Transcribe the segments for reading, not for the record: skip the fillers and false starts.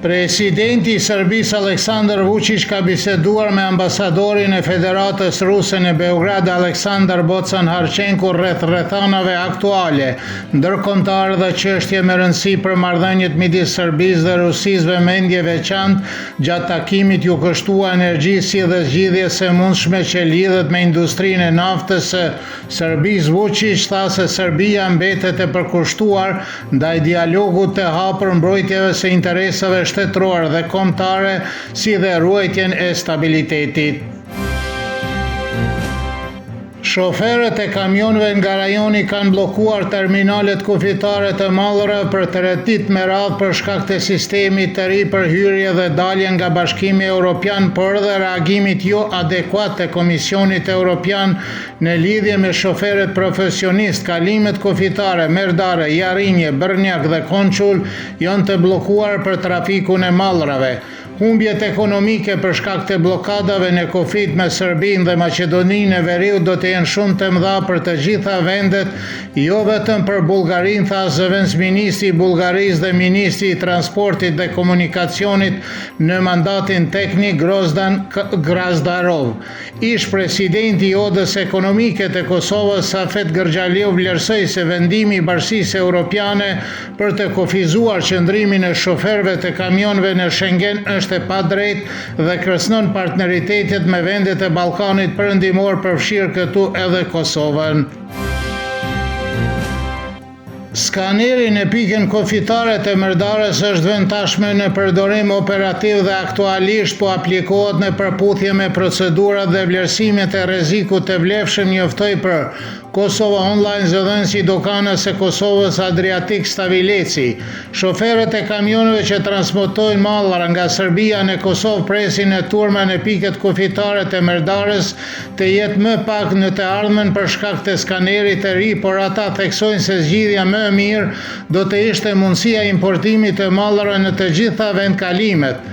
Presidenti i Serbisë Aleksandar Vučić ka biseduar me ambasadorin e Federatës Ruse në Beograd Aleksandar Bocan Harçenko rreth rrethanave aktuale, ndërkombëtare dhe çështje me rëndësi për marrëdhëniet midis Serbisë dhe Rusisë. Vëmendje veçantë gjatë takimit ju kështua energjisë dhe zgjidhjes së mundshme që lidhet me industrinë e naftës së Serbisë. Vučić tha se Serbia mbetet e përkushtuar ndaj dialogut të hapur, mbrojtjeve së interesave shtetërore dhe kombëtare, si dhe ruajtjen e stabilitetit. Shoferët e kamionëve nga rajoni kanë bllokuar terminalet kufitare të Mallrave për 3 ditë me radhë për shkak të sistemit të ri për hyrje dhe dalje nga Bashkimi Evropian, por edhe reagimit jo adekuat të Komisionit Evropian në lidhje me shoferët profesionist. Kalimet kufitare Merdare, Jarinje, Brnjak dhe Konçul janë të bllokuar për trafikun e Mallrave. Humbjet ekonomike për shkak të blokadave në kufit me Serbinë dhe Maqedoninë e Veriut do të jenë shumë të mëdha për të gjitha vendet, jo vetëm për Bullgarinë, tha zëvendësministri i Bullgarisë dhe ministri i transportit dhe komunikacionit në mandatin teknik Grozdan Grazdarov. Ish presidenti i Odës Ekonomike të Kosovës Safet Gërgjaliu vlerësoi se vendimi i Bashkisë Evropiane për të kufizuar qëndrimin e shoferëve të kamionëve në Schengen është e padrejtë dhe kërcënon partneritetet me vendet e Ballkanit Perëndimor, përfshirë këtu edhe Kosovën. Skaneri në pikën kufitare të Merdares është vënë tashmë në përdorim operativ dhe aktualisht po aplikohet në përputhje me procedurat dhe vlerësimet e rrezikut të vlefshëm, njoftoi për Kosova Online zëdhënësi i dokanës së Kosovës Adriatik Stavileci. Shoferët e kamionëve që transportojnë mallra nga Serbia në Kosovë presin në turma në pikët kufitare të Merdares të jetë më pak në të ardhmen për shkak të skanerit të ri, por ata theksojnë se zgjidhja më e mirë do të ishte mundësia e importimit të mallrave në të gjitha vendkalimet.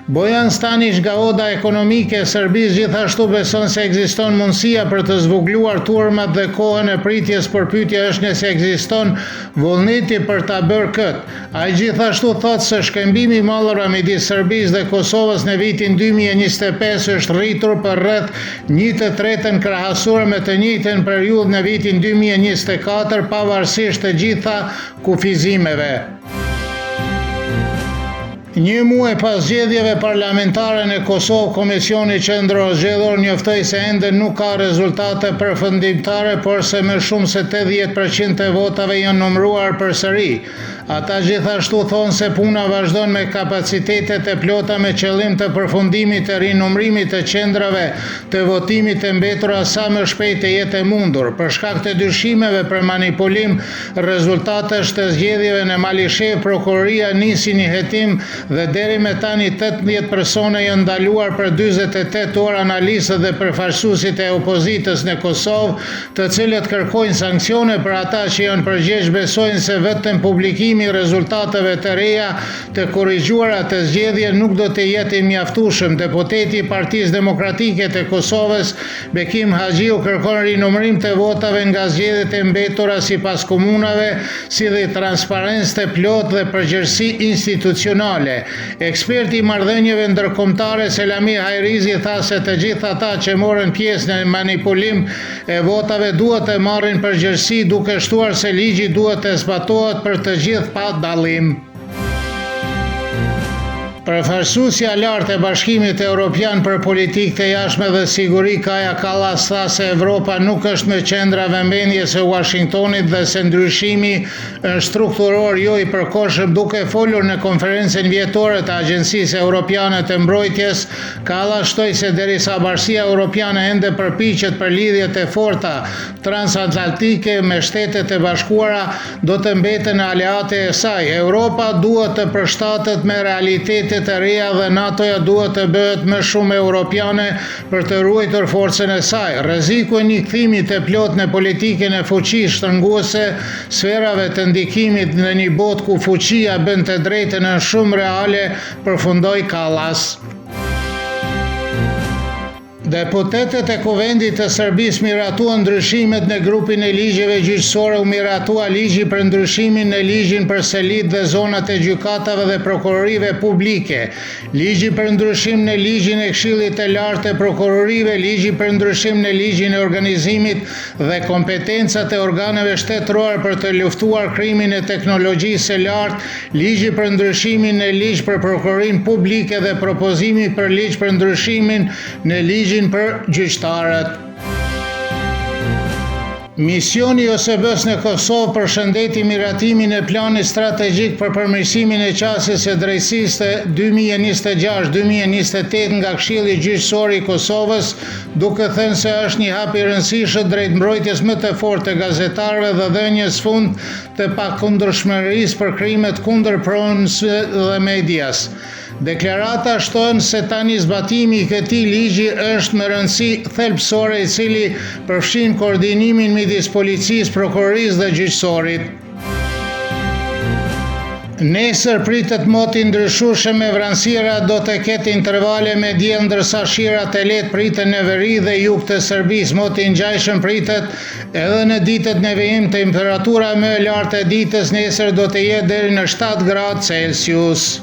Bojan Stanić nga Oda Ekonomike e Serbisë gjithashtu beson se ekziston mundësia për të zvogluar turmat dhe kohën e pritjes, por pyetja është nëse ekziston vullneti për ta bërë këtë. Ai gjithashtu thotë se shkëmbimi i mallrave midis Serbisë dhe Kosovës në vitin 2025 është rritur për rreth 1/3 krahasuar me të njëjtën periudhë në vitin 2024, pavarësisht të gjitha kufizimeve. Një muaj pas zgjedhjeve parlamentare në Kosovë, Komisioni Qendror Zgjedhor njoftoi se ende nuk ka rezultate përfundimtare, por se më shumë se 80% e votave janë numëruar përsëri. Ata gjithashtu thonë se puna vazhdon me kapacitetet e plota me qëllim të përfundimit të rinumërimit të qendrave të votimit të mbetura sa më shpejt të jetë e mundur. Për shkak të dyshimeve për manipulim rezultatesh të zgjedhjeve në Malishev, prokuroria nisi një hetim dhe deri me tani 18 persone janë ndaluar për 48 orë. Analistët dhe përfaqësuesit e opozitës në Kosovë, të cilët kërkojnë sanksione për ata që janë përgjegjës, besojnë se vetëm publikimi i rezultateve të reja të korrigjuara të zgjedhjeve nuk do të jetë i mjaftueshëm. Deputeti i Partisë Demokratike të Kosovës, Bekim Haxhiu, kërkon rinumërim të votave nga zgjedhjet e mbetura sipas komunave, si dhe transparencë të plotë dhe përgjegjësi institucionale. Eksperti i marrëdhënieve ndërkombëtare Selami Hajrizi tha se të gjithë ata që morën pjesë në manipulim e votave duhet të marrin përgjegjësi, duke shtuar se ligji duhet të zbatohet për të gjithë pa dallim. Përfaqësuesja e lartë e Bashkimit Evropian për politikë të jashtme dhe siguri, Kaja Kallas, tha se Evropa nuk është më qendra vëmendjes së Washingtonit dhe se ndryshimi është strukturor, jo i përkohshëm. Duke folur në konferencën vjetore të Agjencisë Europiane të Mbrojtjes, Kallas shtoi se derisa Bashkia Evropiane ende përpiqet për lidhje të forta transatlantike me Shtetet e Bashkuara, do të mbeten aleate e saj. Europa duhet të përshtatet me realitetet të reja dhe NATO-ja duhet të bëhet më shumë europiane për të ruajtur forcën e saj. Rreziku i një kthimi të plotë në politikën e fuqisë shtrënguese, sferave të ndikimit në një botë ku fuqia bën të drejtën është shumë reale, përfundoi Kallas. Deputetët e Kuvendit të Serbisë miratuan ndryshimet në grupin e ligjeve gjyqësore. U miratua ligji për ndryshimin në ligjin për selit dhe zonat e gjykatave dhe prokurorive publike, ligji për ndryshim në ligjin e Këshillit të Lartë të Prokurorive, ligji për ndryshim në ligjin e organizimit dhe kompetencat e organeve shtetërore për të luftuar krimin e teknologjisë së lartë, ligji për ndryshimin në ligj për prokurorin publike dhe propozimi për ligj për ndryshimin në ligjin për gjyqtarët. Misioni i OSBE-s në Kosovë përshëndeti miratimin e planit strategjik për përmirësimin e qasjes së drejtësisë 2026-2028 nga Këshilli Gjyqësor i Kosovës, duke thënë se është një hap i rëndësishëm drejt mbrojtjes më të fortë të gazetarëve dhe dhënies fund të pakundërshmërisë për krimet kundër pronës dhe medias. Deklarata shton se tani zbatimi i këtij ligji është me rëndësi thelbësore, i cili përfshin koordinimin midis policisë, prokurorisë dhe gjyqësorit. Nesër pritet moti ndryshueshëm me vranësira do të ketë intervale me diell, ndërsa shirat e lehtë priten në veri dhe jug të Serbisë. Moti i ngjajshëm pritet edhe në ditët në vijim. Temperatura më e lartë e ditës nesër do të jetë deri në 7 gradë Celsius.